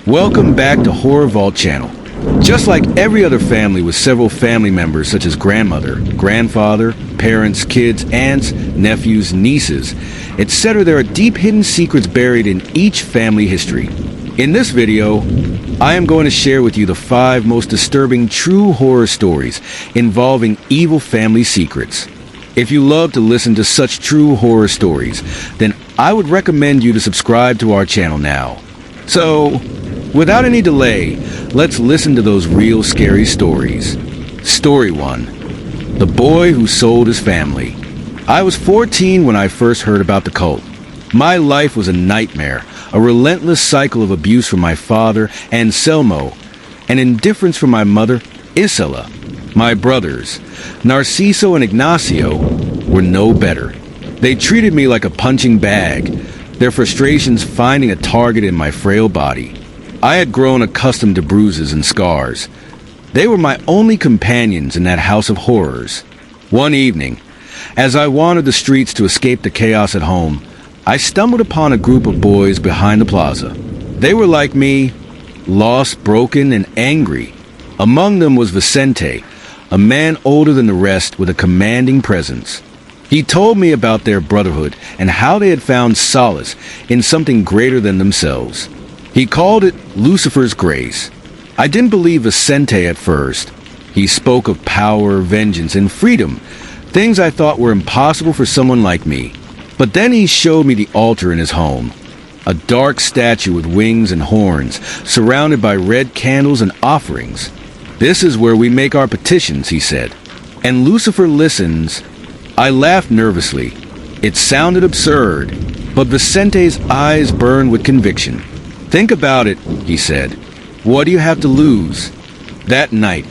Welcome back to Horror Vault Channel. Just like every other family with several family members such as grandmother, grandfather, parents, kids, aunts, nephews, nieces, etc., there are deep hidden secrets buried in each family history. In this video, I am going to share with you the 5 most disturbing true horror stories involving evil family secrets. If you love to listen to such true horror stories, then I would recommend you to subscribe to our channel now. So, without any delay, let's listen to those real scary stories. Story 1. The Boy Who Sold His Family. I was 14 when I first heard about the cult. My life was a nightmare, a relentless cycle of abuse from my father, Anselmo, and indifference from my mother, Isela. My brothers, Narciso and Ignacio, were no better. They treated me like a punching bag, their frustrations finding a target in my frail body. I had grown accustomed to bruises and scars. They were my only companions in that house of horrors. One evening, as I wandered the streets to escape the chaos at home, I stumbled upon a group of boys behind the plaza. They were like me, lost, broken, and angry. Among them was Vicente, a man older than the rest with a commanding presence. He told me about their brotherhood and how they had found solace in something greater than themselves. He called it Lucifer's grace. I didn't believe Vicente at first. He spoke of power, vengeance, and freedom, things I thought were impossible for someone like me. But then he showed me the altar in his home, a dark statue with wings and horns, surrounded by red candles and offerings. "This is where we make our petitions," he said. And Lucifer listens. I laughed nervously. It sounded absurd, but Vicente's eyes burned with conviction. "Think about it," he said. "What do you have to lose?" That night,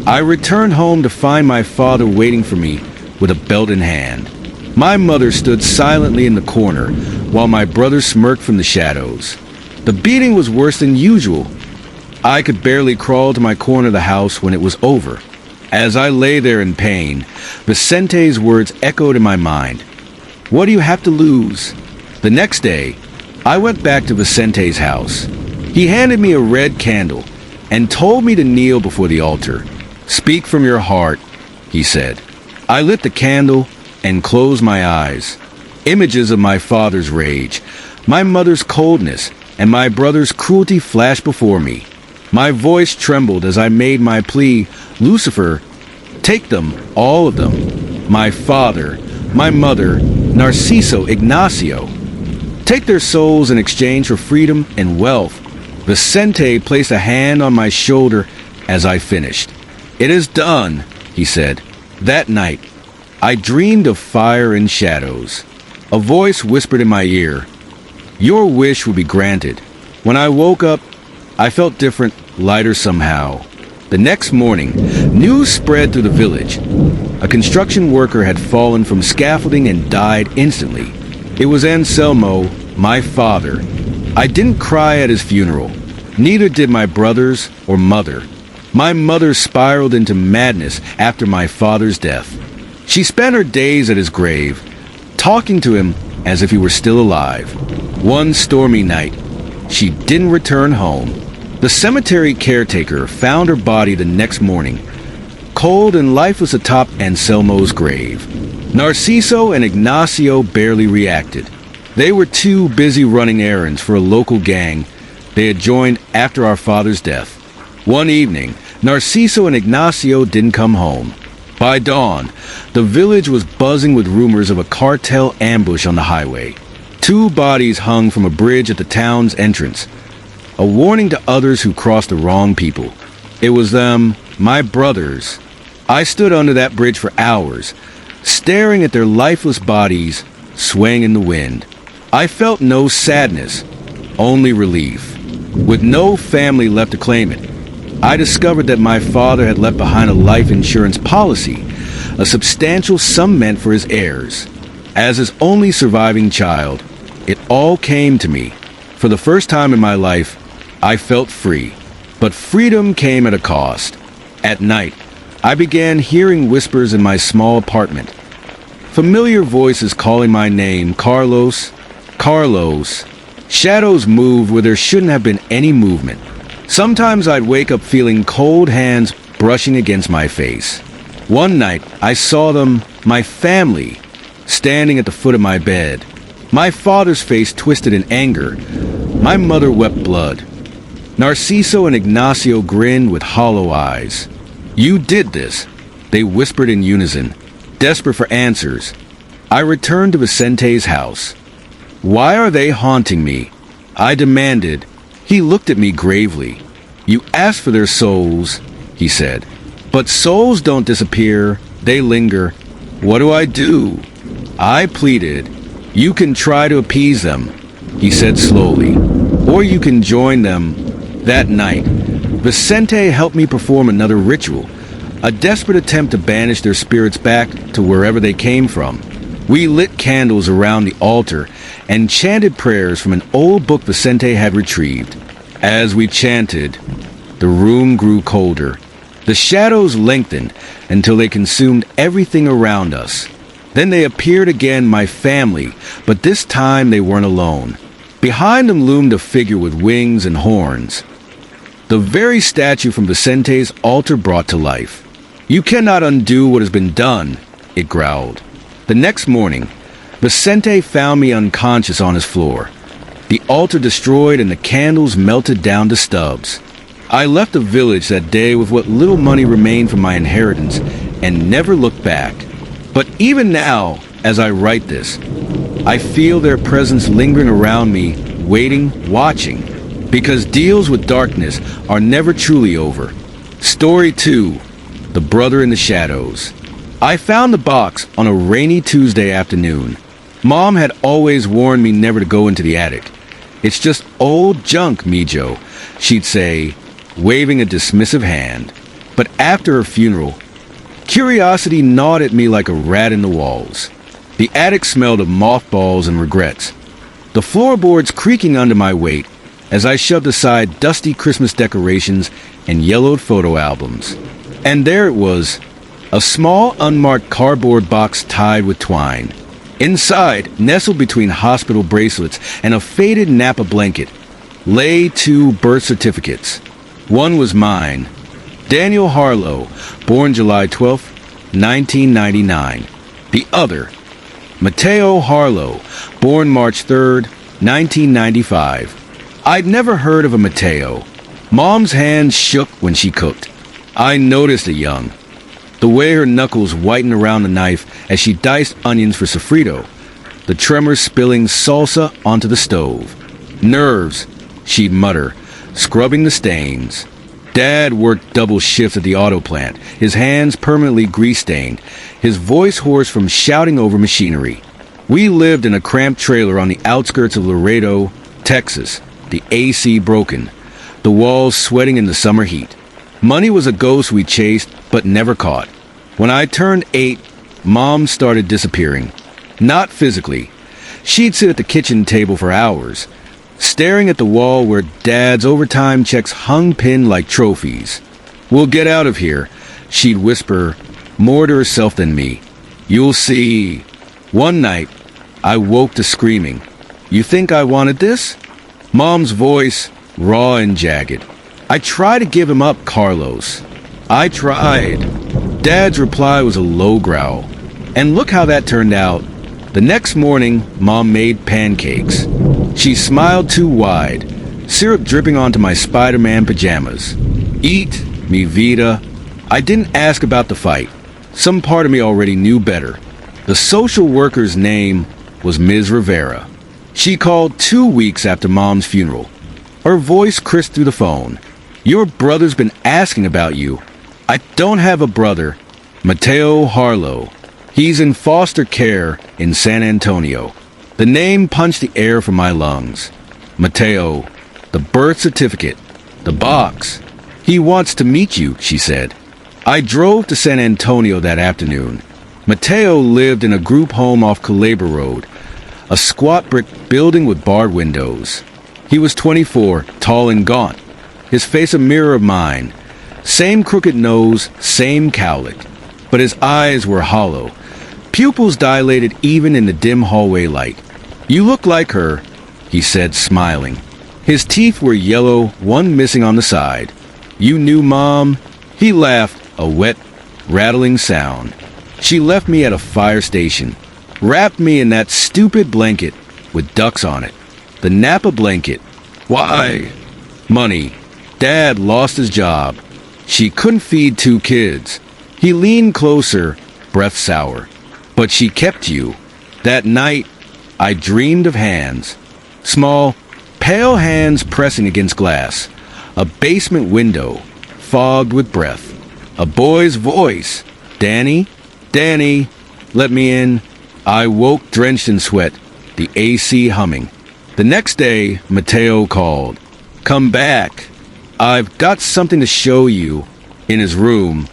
I returned home to find my father waiting for me with a belt in hand. My mother stood silently in the corner, while my brother smirked from the shadows. The beating was worse than usual. I could barely crawl to my corner of the house when it was over. As I lay there in pain, Vicente's words echoed in my mind. "What do you have to lose?" The next day, I went back to Vicente's house. He handed me a red candle and told me to kneel before the altar. "Speak from your heart," he said. I lit the candle and closed my eyes. Images of my father's rage, my mother's coldness, and my brother's cruelty flashed before me. My voice trembled as I made my plea, "Lucifer, take them, all of them. My father, my mother, Narciso, Ignacio. Take their souls in exchange for freedom and wealth." Vicente placed a hand on my shoulder as I finished. "It is done," he said. That night, I dreamed of fire and shadows. A voice whispered in my ear, "Your wish will be granted." When I woke up, I felt different, lighter somehow. The next morning, news spread through the village. A construction worker had fallen from scaffolding and died instantly. It was Anselmo, my father. I didn't cry at his funeral. Neither did my brothers or mother. My mother spiraled into madness after my father's death. She spent her days at his grave, talking to him as if he were still alive. One stormy night, she didn't return home. The cemetery caretaker found her body the next morning, cold and lifeless atop Anselmo's grave. Narciso and Ignacio barely reacted. They were too busy running errands for a local gang they had joined after our father's death. One evening, Narciso and Ignacio didn't come home. By dawn, the village was buzzing with rumors of a cartel ambush on the highway. 2 bodies hung from a bridge at the town's entrance, a warning to others who crossed the wrong people. It was them, my brothers. I stood under that bridge for hours, staring at their lifeless bodies swaying in the wind. I felt no sadness, only relief. With no family left to claim it, I discovered that my father had left behind a life insurance policy, a substantial sum meant for his heirs. As his only surviving child, it all came to me. For the first time in my life, I felt free. But freedom came at a cost. At night, I began hearing whispers in my small apartment. Familiar voices calling my name, "Carlos, Carlos." Shadows moved where there shouldn't have been any movement. Sometimes I'd wake up feeling cold hands brushing against my face. One night, I saw them, my family, standing at the foot of my bed. My father's face twisted in anger. My mother wept blood. Narciso and Ignacio grinned with hollow eyes. "You did this," they whispered in unison, desperate for answers. I returned to Vicente's house. "Why are they haunting me?" I demanded. He looked at me gravely. "You asked for their souls," he said. "But souls don't disappear, they linger. What do I do?" I pleaded. "You can try to appease them," he said slowly, "or you can join them." That night, Vicente helped me perform another ritual, a desperate attempt to banish their spirits back to wherever they came from. We lit candles around the altar and chanted prayers from an old book Vicente had retrieved. As we chanted, the room grew colder. The shadows lengthened until they consumed everything around us. Then they appeared again, my family, but this time they weren't alone. Behind them loomed a figure with wings and horns. The very statue from Vicente's altar brought to life. "You cannot undo what has been done," it growled. The next morning, Vicente found me unconscious on his floor. The altar destroyed and the candles melted down to stubs. I left the village that day with what little money remained from my inheritance and never looked back. But even now, as I write this, I feel their presence lingering around me, waiting, watching, because deals with darkness are never truly over. Story 2, The Brother in the Shadows. I found the box on a rainy Tuesday afternoon. Mom had always warned me never to go into the attic. "It's just old junk, Mijo," she'd say, waving a dismissive hand. But after her funeral, curiosity gnawed at me like a rat in the walls. The attic smelled of mothballs and regrets, the floorboards creaking under my weight as I shoved aside dusty Christmas decorations and yellowed photo albums. And there it was, a small unmarked cardboard box tied with twine. Inside, nestled between hospital bracelets and a faded Napa blanket, lay 2 birth certificates. One was mine, Daniel Harlow, born July 12, 1999. The other, Mateo Harlow, born March 3, 1995. I'd never heard of a Mateo. Mom's hands shook when she cooked. I noticed it young. The way her knuckles whitened around the knife as she diced onions for sofrito, the tremors spilling salsa onto the stove. "Nerves," she'd mutter, scrubbing the stains. Dad worked double shifts at the auto plant, his hands permanently grease-stained, his voice hoarse from shouting over machinery. We lived in a cramped trailer on the outskirts of Laredo, Texas, the AC broken, the walls sweating in the summer heat. Money was a ghost we chased, but never caught. When I turned 8, Mom started disappearing. Not physically. She'd sit at the kitchen table for hours, staring at the wall where Dad's overtime checks hung pinned like trophies. "We'll get out of here," she'd whisper, more to herself than me. "You'll see." One night, I woke to screaming. "You think I wanted this?" Mom's voice, raw and jagged. "I tried to give him up, Carlos. I tried." Dad's reply was a low growl. And look how that turned out. The next morning, Mom made pancakes. She smiled too wide, syrup dripping onto my Spider-Man pajamas. "Eat, mi vida." I didn't ask about the fight. Some part of me already knew better. The social worker's name was Ms. Rivera. She called 2 weeks after Mom's funeral. Her voice crisped through the phone. "Your brother's been asking about you." "I don't have a brother. Mateo Harlow. He's in foster care in San Antonio." The name punched the air from my lungs. Mateo. The birth certificate. The box. "He wants to meet you," she said. I drove to San Antonio that afternoon. Mateo lived in a group home off Culebra Road, a squat brick building with barred windows. He was 24, tall and gaunt, his face a mirror of mine. Same crooked nose, same cowlick, but his eyes were hollow, pupils dilated even in the dim hallway light. "You look like her," he said, smiling. His teeth were yellow, one missing on the side. You knew, Mom? He laughed, a wet, rattling sound. She left me at a fire station, wrapped me in that stupid blanket with ducks on it. The Napa blanket. Why? Money. Dad lost his job. She couldn't feed 2 kids. He leaned closer, breath sour. But she kept you. That night, I dreamed of hands. Small, pale hands pressing against glass. A basement window, fogged with breath. A boy's voice. Danny? Danny, let me in. I woke drenched in sweat, the AC humming. The next day, Mateo called. Come back. I've got something to show you. In his room,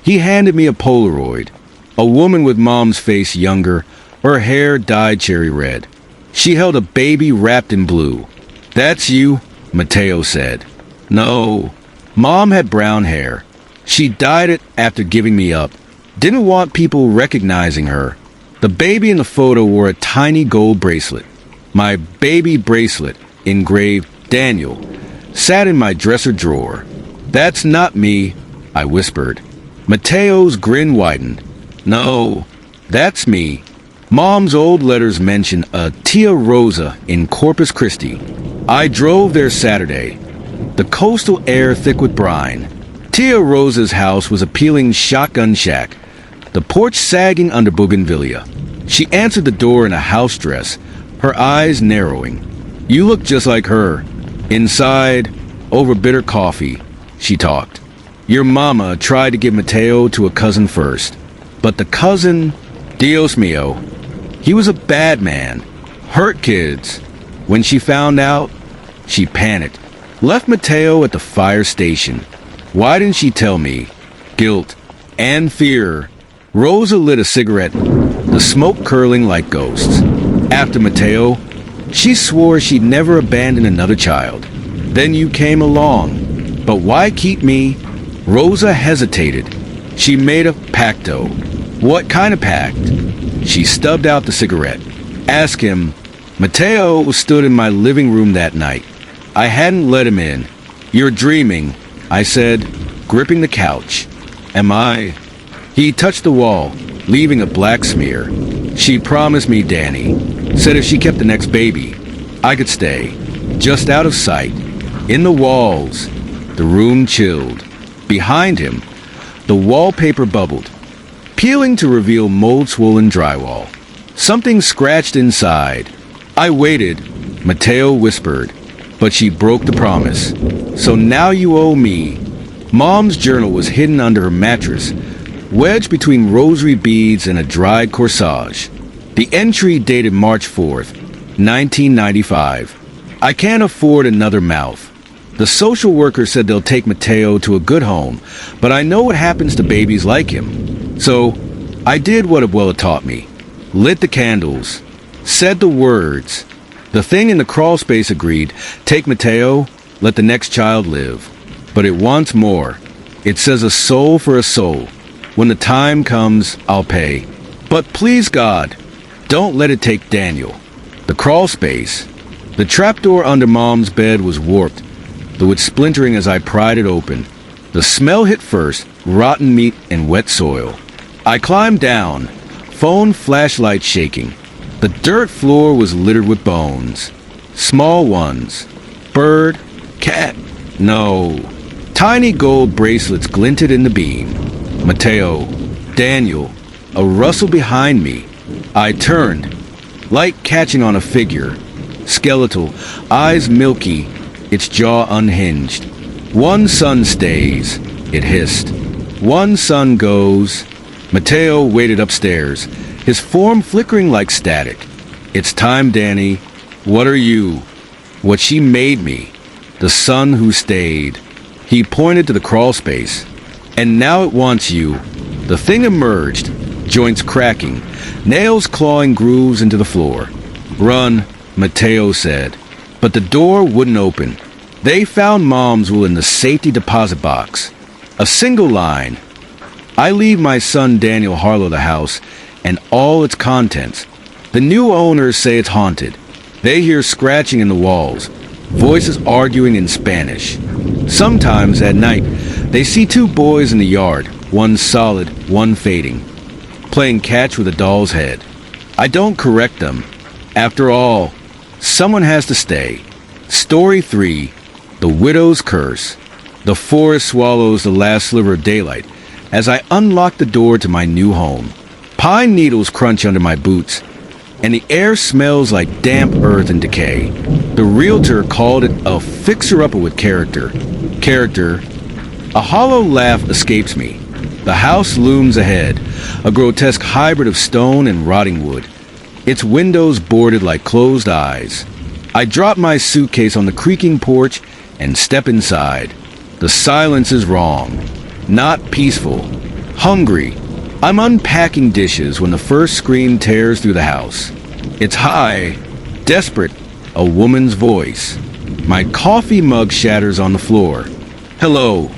he handed me a Polaroid. A woman with Mom's face younger, her hair dyed cherry red. She held a baby wrapped in blue. That's you, Mateo said. No, Mom had brown hair. She dyed it after giving me up. Didn't want people recognizing her. The baby in the photo wore a tiny gold bracelet. My baby bracelet, engraved Daniel, sat in my dresser drawer. That's not me, I whispered. Mateo's grin widened. No, that's me. Mom's old letters mention a Tia Rosa in Corpus Christi. I drove there Saturday. The coastal air thick with brine. Tia Rosa's house was a peeling shotgun shack, the porch sagging under bougainvillea. She answered the door in a house dress, her eyes narrowing. You look just like her. Inside, over bitter coffee, she talked. Your mama tried to give Mateo to a cousin first, but the cousin, Dios mio, he was a bad man, hurt kids. When she found out, she panicked, left Mateo at the fire station. Why didn't she tell me? Guilt and fear. Rosa lit a cigarette, the smoke curling like ghosts. After Mateo, she swore she'd never abandon another child. Then you came along. But why keep me? Rosa hesitated. She made a pacto. What kind of pact? She stubbed out the cigarette. Ask him. Mateo stood in my living room that night. I hadn't let him in. You're dreaming, I said, gripping the couch. Am I? He touched the wall, leaving a black smear. She promised me Danny. Said if she kept the next baby, I could stay. Just out of sight. In the walls. The room chilled. Behind him, the wallpaper bubbled, peeling to reveal mold-swollen drywall. Something scratched inside. I waited, Mateo whispered, but she broke the promise. So now you owe me. Mom's journal was hidden under her mattress, wedged between rosary beads and a dried corsage. The entry dated March 4th, 1995. I can't afford another mouth. The social worker said they'll take Mateo to a good home, but I know what happens to babies like him. So I did what Abuela taught me. Lit the candles. Said the words. The thing in the crawl space agreed, take Mateo, let the next child live. But it wants more. It says a soul for a soul. When the time comes, I'll pay. But please God, don't let it take Daniel. The crawl space. The trapdoor under Mom's bed was warped, though it's splintering as I pried it open. The smell hit first, rotten meat and wet soil. I climbed down, phone flashlight shaking. The dirt floor was littered with bones. Small ones. Bird, cat, no. Tiny gold bracelets glinted in the beam. Mateo, Daniel, a rustle behind me. I turned, light catching on a figure. Skeletal, eyes milky, its jaw unhinged. One son stays, it hissed. One son goes. Mateo waited upstairs, his form flickering like static. It's time, Danny. What are you? What she made me. The son who stayed. He pointed to the crawl space. And now it wants you. The thing emerged, joints cracking, nails clawing grooves into the floor. Run, Mateo said. But the door wouldn't open. They found Mom's will in the safety deposit box. A single line. I leave my son Daniel Harlow the house and all its contents. The new owners say it's haunted. They hear scratching in the walls, voices arguing in Spanish. Sometimes at night, they see two boys in the yard, one solid, one fading, playing catch with a doll's head. I don't correct them. After all, someone has to stay. Story 3, The Widow's Curse. The forest swallows the last sliver of daylight as I unlock the door to my new home. Pine needles crunch under my boots, and the air smells like damp earth and decay. The realtor called it a fixer-upper with character. A hollow laugh escapes me. The house looms ahead, a grotesque hybrid of stone and rotting wood, its windows boarded like closed eyes. I drop my suitcase on the creaking porch and step inside. The silence is wrong, not peaceful, hungry. I'm unpacking dishes when the first scream tears through the house. It's high, desperate, a woman's voice. My coffee mug shatters on the floor. Hello,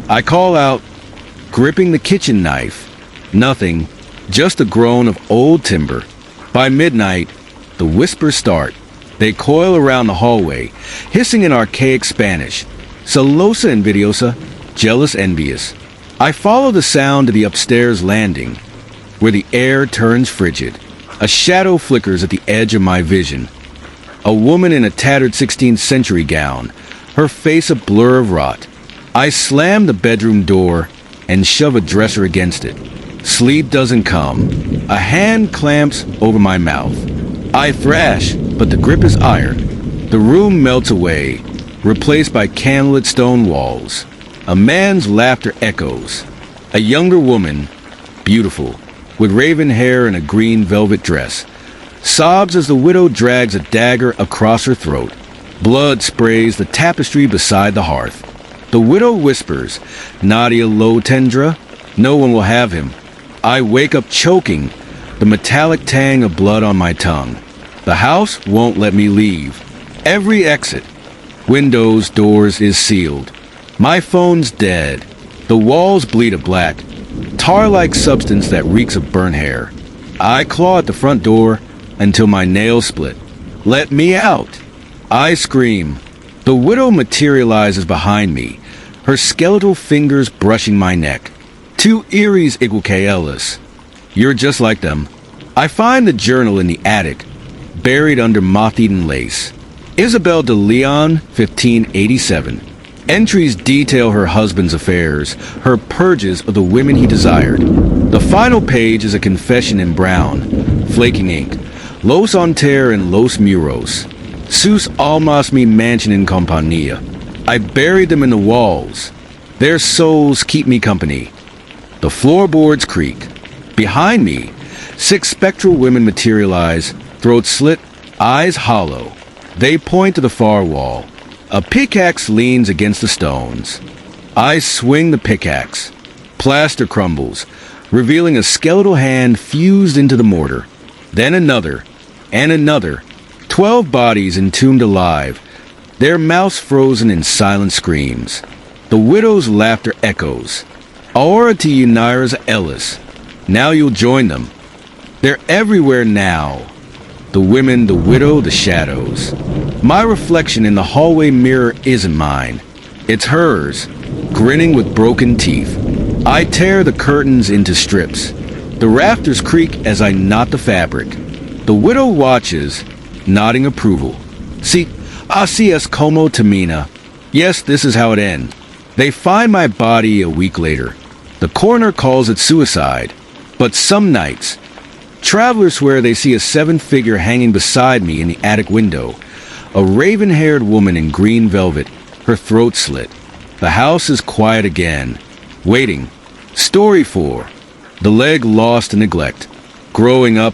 I call out, gripping the kitchen knife. Nothing, just a groan of old timber. By midnight, the whispers start. They coil around the hallway, hissing in archaic Spanish. Celosa envidiosa, jealous envious. I follow the sound to the upstairs landing, where the air turns frigid. A shadow flickers at the edge of my vision. A woman in a tattered 16th century gown, her face a blur of rot. I slam the bedroom door and shove a dresser against it. Sleep doesn't come. A hand clamps over my mouth. I thrash, but the grip is iron. The room melts away, replaced by candlelit stone walls. A man's laughter echoes. A younger woman, beautiful, with raven hair and a green velvet dress, sobs as the widow drags a dagger across her throat. Blood sprays the tapestry beside the hearth. The widow whispers, Nadia lo tendra, no one will have him. I wake up choking, the metallic tang of blood on my tongue. The house won't let me leave. Every exit, windows, doors is sealed. My phone's dead. The walls bleed a black, tar-like substance that reeks of burnt hair. I claw at the front door until my nails split. Let me out! I scream. The widow materializes behind me, her skeletal fingers brushing my neck. Two Eries igual que ellas. You're just like them. I find the journal in the attic, buried under moth-eaten lace. Isabel de Leon, 1587. Entries detail her husband's affairs, her purges of the women he desired. The final page is a confession in brown, flaking ink. Los Onter and Los Muros. Sus almas mi mansion en compañía. I buried them in the walls. Their souls keep me company. The floorboards creak. Behind me, 6 spectral women materialize, throats slit, eyes hollow. They point to the far wall. A pickaxe leans against the stones. I swing the pickaxe. Plaster crumbles, revealing a skeletal hand fused into the mortar. Then another, and another. 12 bodies entombed alive, their mouths frozen in silent screams. The widow's laughter echoes. Aura to Unira's Ellis. Now you'll join them. They're everywhere now. The women, the widow, the shadows. My reflection in the hallway mirror isn't mine. It's hers, grinning with broken teeth. I tear the curtains into strips. The rafters creak as I knot the fabric. The widow watches, nodding approval. See, así es como termina. Yes, this is how it ends. They find my body a week later. The coroner calls it suicide. But some nights, travelers swear they see a 7th figure hanging beside me in the attic window. A raven-haired woman in green velvet, her throat slit. The house is quiet again, waiting. Story 4. The leg lost in neglect. Growing up,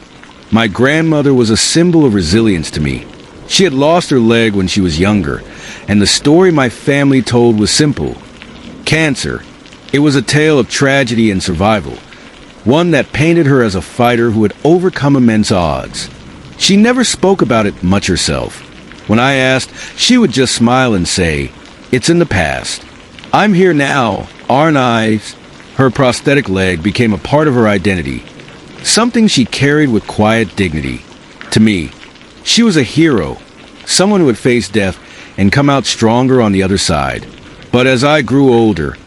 my grandmother was a symbol of resilience to me. She had lost her leg when she was younger, and the story my family told was simple. Cancer. It was a tale of tragedy and survival, one that painted her as a fighter who had overcome immense odds. She never spoke about it much herself. When I asked, she would just smile and say, "It's in the past. I'm here now, aren't I?" Her prosthetic leg became a part of her identity, something she carried with quiet dignity. To me, she was a hero, someone who had faced death and come out stronger on the other side. But as I grew older,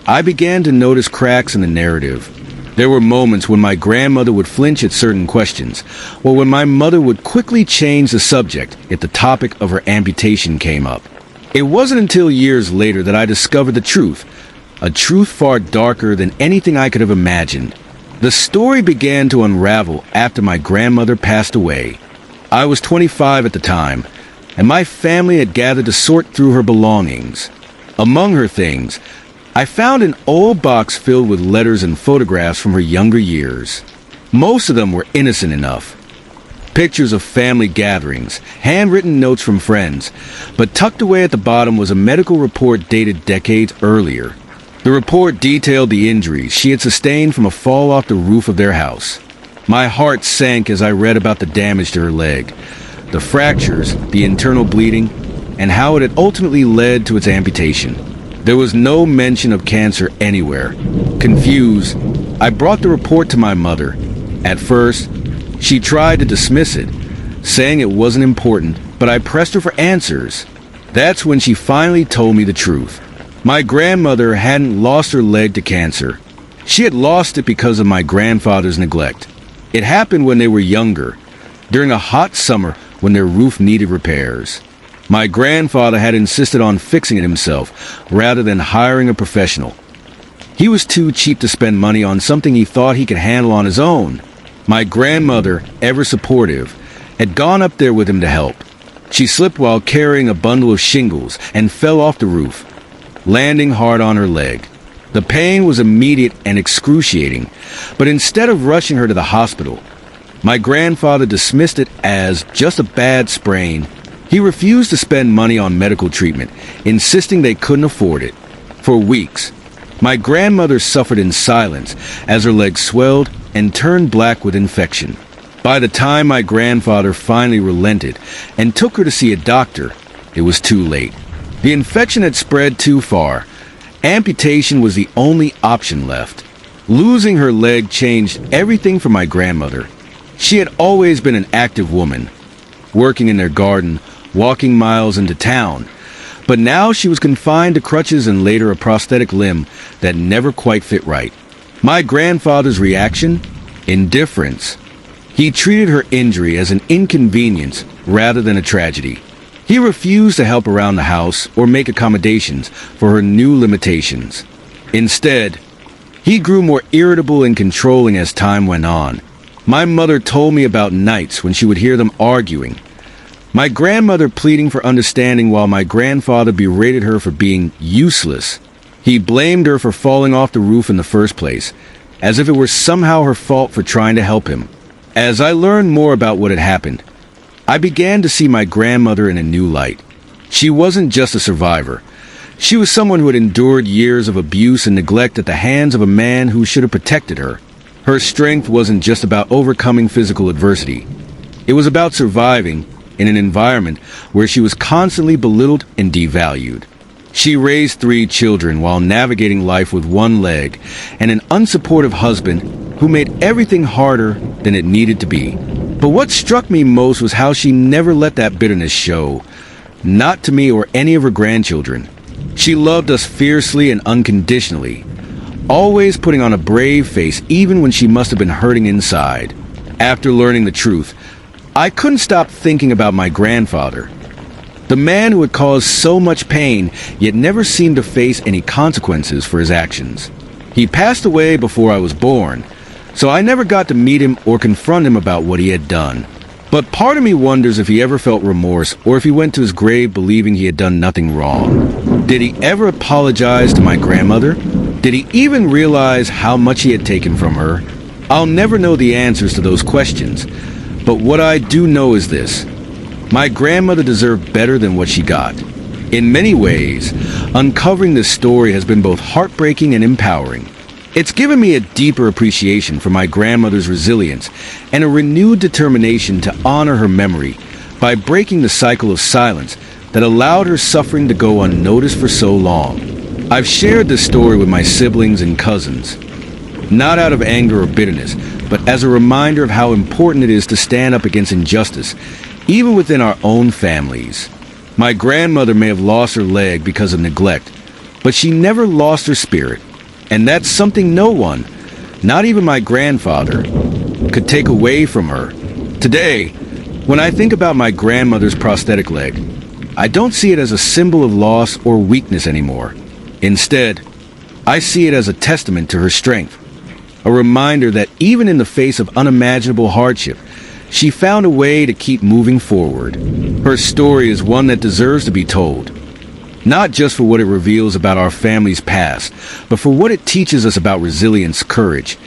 I began to notice cracks in the narrative. There were moments when my grandmother would flinch at certain questions, or when my mother would quickly change the subject if the topic of her amputation came up. It wasn't until years later that I discovered the truth, a truth far darker than anything I could have imagined. The story began to unravel after my grandmother passed away. I was 25 at the time, and my family had gathered to sort through her belongings. Among her things, I found an old box filled with letters and photographs from her younger years. Most of them were innocent enough. Pictures of family gatherings, handwritten notes from friends, but tucked away at the bottom was a medical report dated decades earlier. The report detailed the injuries she had sustained from a fall off the roof of their house. My heart sank as I read about the damage to her leg, the fractures, the internal bleeding, and how it had ultimately led to its amputation. There was no mention of cancer anywhere. Confused, I brought the report to my mother. At first, she tried to dismiss it, saying it wasn't important, but I pressed her for answers. That's when she finally told me the truth. My grandmother hadn't lost her leg to cancer. She had lost it because of my grandfather's neglect. It happened when they were younger, during a hot summer when their roof needed repairs. My grandfather had insisted on fixing it himself rather than hiring a professional. He was too cheap to spend money on something he thought he could handle on his own. My grandmother, ever supportive, had gone up there with him to help. She slipped while carrying a bundle of shingles and fell off the roof, landing hard on her leg. The pain was immediate and excruciating, but instead of rushing her to the hospital, my grandfather dismissed it as just a bad sprain. He refused to spend money on medical treatment, insisting they couldn't afford it. For weeks, my grandmother suffered in silence as her leg swelled and turned black with infection. By the time my grandfather finally relented and took her to see a doctor, it was too late. The infection had spread too far. Amputation was the only option left. Losing her leg changed everything for my grandmother. She had always been an active woman, working in their garden, walking miles into town. But now she was confined to crutches and later a prosthetic limb that never quite fit right. My grandfather's reaction? Indifference. He treated her injury as an inconvenience rather than a tragedy. He refused to help around the house or make accommodations for her new limitations. Instead, he grew more irritable and controlling as time went on. My mother told me about nights when she would hear them arguing. My grandmother pleading for understanding while my grandfather berated her for being useless. He blamed her for falling off the roof in the first place, as if it were somehow her fault for trying to help him. As I learned more about what had happened, I began to see my grandmother in a new light. She wasn't just a survivor. She was someone who had endured years of abuse and neglect at the hands of a man who should have protected her. Her strength wasn't just about overcoming physical adversity. It was about surviving in an environment where she was constantly belittled and devalued. She raised 3 children while navigating life with one leg and an unsupportive husband who made everything harder than it needed to be. But what struck me most was how she never let that bitterness show, not to me or any of her grandchildren. She loved us fiercely and unconditionally, always putting on a brave face even when she must have been hurting inside. After learning the truth, I couldn't stop thinking about my grandfather, the man who had caused so much pain yet never seemed to face any consequences for his actions. He passed away before I was born, so I never got to meet him or confront him about what he had done. But part of me wonders if he ever felt remorse or if he went to his grave believing he had done nothing wrong. Did he ever apologize to my grandmother? Did he even realize how much he had taken from her? I'll never know the answers to those questions. But what I do know is this: my grandmother deserved better than what she got. In many ways, uncovering this story has been both heartbreaking and empowering. It's given me a deeper appreciation for my grandmother's resilience and a renewed determination to honor her memory by breaking the cycle of silence that allowed her suffering to go unnoticed for so long. I've shared this story with my siblings and cousins, not out of anger or bitterness, but as a reminder of how important it is to stand up against injustice even within our own families. My grandmother may have lost her leg because of neglect, but she never lost her spirit. And that's something no one, not even my grandfather, could take away from her. Today, when I think about my grandmother's prosthetic leg, I don't see it as a symbol of loss or weakness anymore. Instead, I see it as a testament to her strength, a reminder that even in the face of unimaginable hardship, she found a way to keep moving forward. Her story is one that deserves to be told, not just for what it reveals about our family's past, but for what it teaches us about resilience, courage,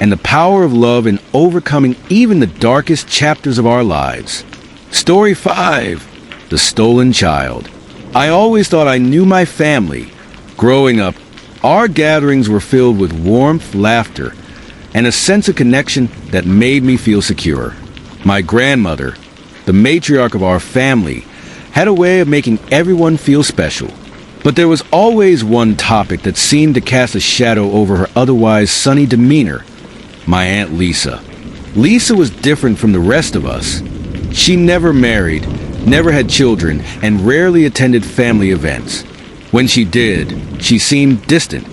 and the power of love in overcoming even the darkest chapters of our lives. Story 5: The Stolen Child. I always thought I knew my family. Growing up, our gatherings were filled with warmth, laughter, and a sense of connection that made me feel secure. My grandmother, the matriarch of our family, had a way of making everyone feel special. But there was always one topic that seemed to cast a shadow over her otherwise sunny demeanor: my Aunt Lisa. Lisa was different from the rest of us. She never married, never had children, and rarely attended family events. When she did, she seemed distant,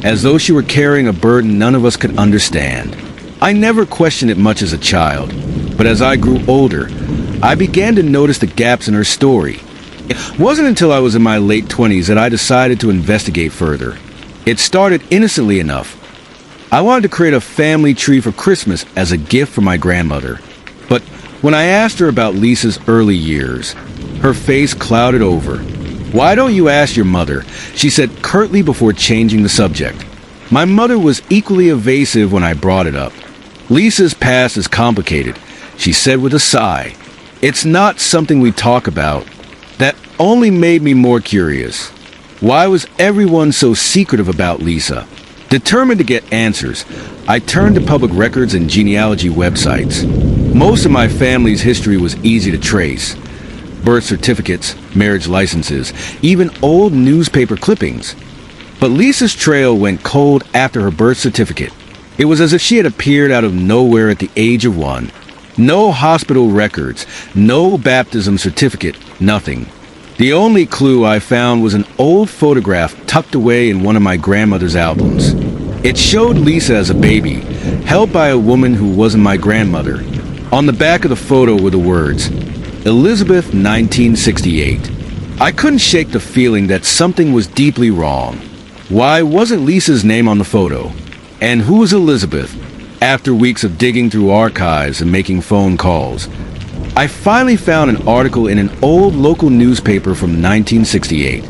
as though she were carrying a burden none of us could understand. I never questioned it much as a child, but as I grew older, I began to notice the gaps in her story. It wasn't until I was in my late 20s that I decided to investigate further. It started innocently enough. I wanted to create a family tree for Christmas as a gift for my grandmother. But when I asked her about Lisa's early years, her face clouded over. "Why don't you ask your mother?" she said curtly before changing the subject. My mother was equally evasive when I brought it up. "Lisa's past is complicated," she said with a sigh. "It's not something we talk about." That only made me more curious. Why was everyone so secretive about Lisa? Determined to get answers, I turned to public records and genealogy websites. Most of my family's history was easy to trace. Birth certificates, marriage licenses, even old newspaper clippings. But Lisa's trail went cold after her birth certificate. It was as if she had appeared out of nowhere at the age of 1. No hospital records, no baptism certificate, nothing. The only clue I found was an old photograph tucked away in one of my grandmother's albums. It showed Lisa as a baby, held by a woman who wasn't my grandmother. On the back of the photo were the words, Elizabeth 1968. I couldn't shake the feeling that something was deeply wrong. Why wasn't Lisa's name on the photo? And who was Elizabeth? After weeks of digging through archives and making phone calls, I finally found an article in an old local newspaper from 1968.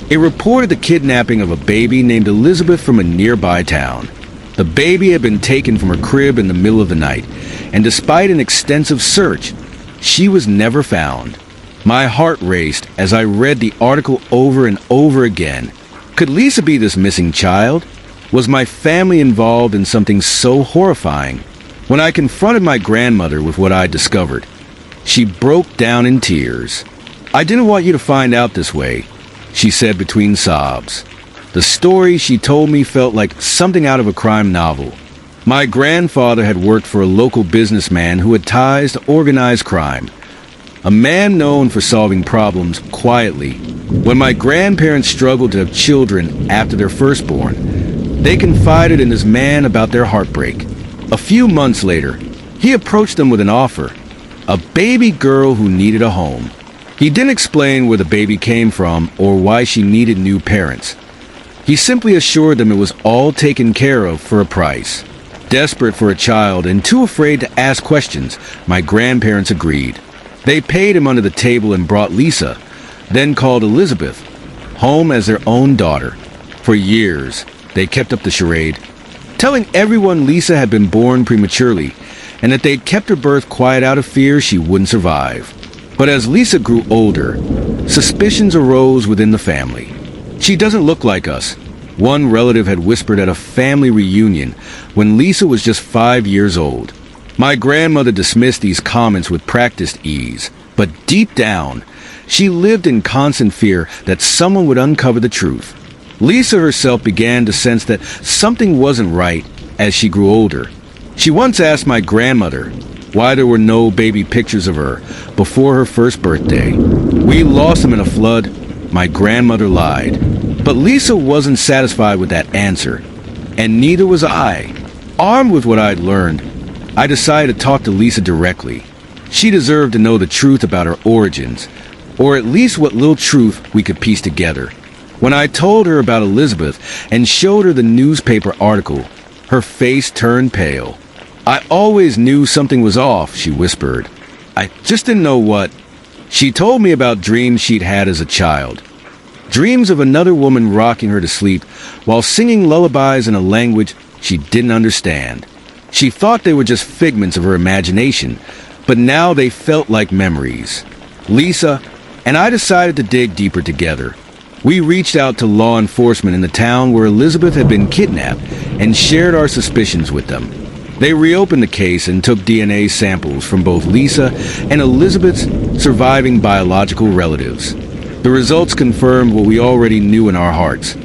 It reported the kidnapping of a baby named Elizabeth from a nearby town. The baby had been taken from her crib in the middle of the night, and despite an extensive search, she was never found. My heart raced as I read the article over and over again. Could Lisa be this missing child? Was my family involved in something so horrifying? When I confronted my grandmother with what I discovered, she broke down in tears. "I didn't want you to find out this way," she said between sobs. The story she told me felt like something out of a crime novel. My grandfather had worked for a local businessman who had ties to organized crime, a man known for solving problems quietly. When my grandparents struggled to have children after their firstborn, they confided in this man about their heartbreak. A few months later, he approached them with an offer: a baby girl who needed a home. He didn't explain where the baby came from or why she needed new parents. He simply assured them it was all taken care of for a price. Desperate for a child and too afraid to ask questions, my grandparents agreed. They paid him under the table and brought Lisa, then called Elizabeth, home as their own daughter. For years, they kept up the charade, telling everyone Lisa had been born prematurely and that they'd kept her birth quiet out of fear she wouldn't survive. But as Lisa grew older, suspicions arose within the family. "She doesn't look like us," one relative had whispered at a family reunion when Lisa was just 5 years old. My grandmother dismissed these comments with practiced ease, but deep down, she lived in constant fear that someone would uncover the truth. Lisa herself began to sense that something wasn't right as she grew older. She once asked my grandmother, why there were no baby pictures of her before her first birthday. We lost them in a flood. My grandmother lied. But Lisa wasn't satisfied with that answer, and neither was I. Armed with what I'd learned, I decided to talk to Lisa directly. She deserved to know the truth about her origins, or at least what little truth we could piece together. When I told her about Elizabeth and showed her the newspaper article, her face turned pale. "I always knew something was off," she whispered. "I just didn't know what." She told me about dreams she'd had as a child. Dreams of another woman rocking her to sleep while singing lullabies in a language she didn't understand. She thought they were just figments of her imagination, but now they felt like memories. Lisa and I decided to dig deeper together. We reached out to law enforcement in the town where Elizabeth had been kidnapped and shared our suspicions with them. They reopened the case and took DNA samples from both Lisa and Elizabeth's surviving biological relatives. The results confirmed what we already knew in our hearts.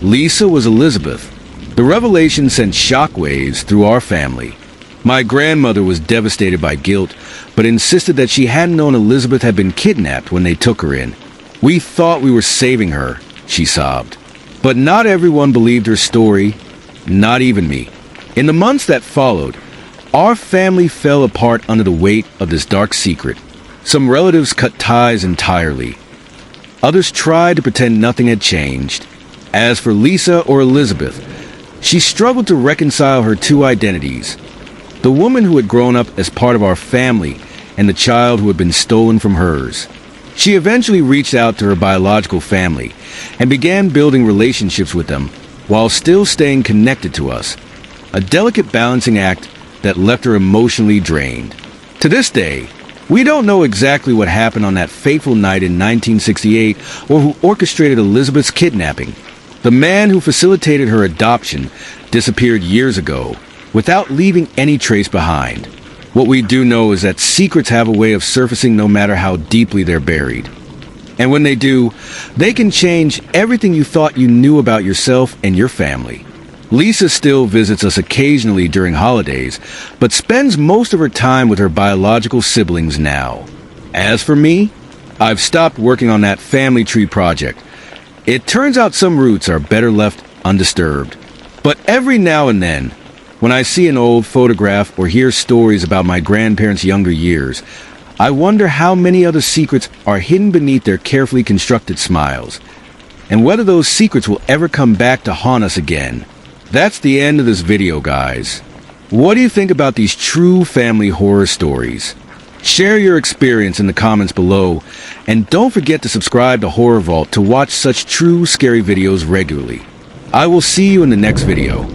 Lisa was Elizabeth. The revelation sent shockwaves through our family. My grandmother was devastated by guilt, but insisted that she hadn't known Elizabeth had been kidnapped when they took her in. "We thought we were saving her," she sobbed. But not everyone believed her story, not even me. In the months that followed, our family fell apart under the weight of this dark secret. Some relatives cut ties entirely. Others tried to pretend nothing had changed. As for Lisa or Elizabeth, she struggled to reconcile her two identities: the woman who had grown up as part of our family and the child who had been stolen from hers. She eventually reached out to her biological family and began building relationships with them while still staying connected to us, a delicate balancing act that left her emotionally drained. To this day, we don't know exactly what happened on that fateful night in 1968 or who orchestrated Elizabeth's kidnapping. The man who facilitated her adoption disappeared years ago without leaving any trace behind. What we do know is that secrets have a way of surfacing no matter how deeply they're buried. And when they do, they can change everything you thought you knew about yourself and your family. Lisa still visits us occasionally during holidays, but spends most of her time with her biological siblings now. As for me, I've stopped working on that family tree project. It turns out some roots are better left undisturbed. But every now and then, when I see an old photograph or hear stories about my grandparents' younger years, I wonder how many other secrets are hidden beneath their carefully constructed smiles, and whether those secrets will ever come back to haunt us again. That's the end of this video, guys. What do you think about these true family horror stories? Share your experience in the comments below, and don't forget to subscribe to Horror Vault to watch such true scary videos regularly. I will see you in the next video.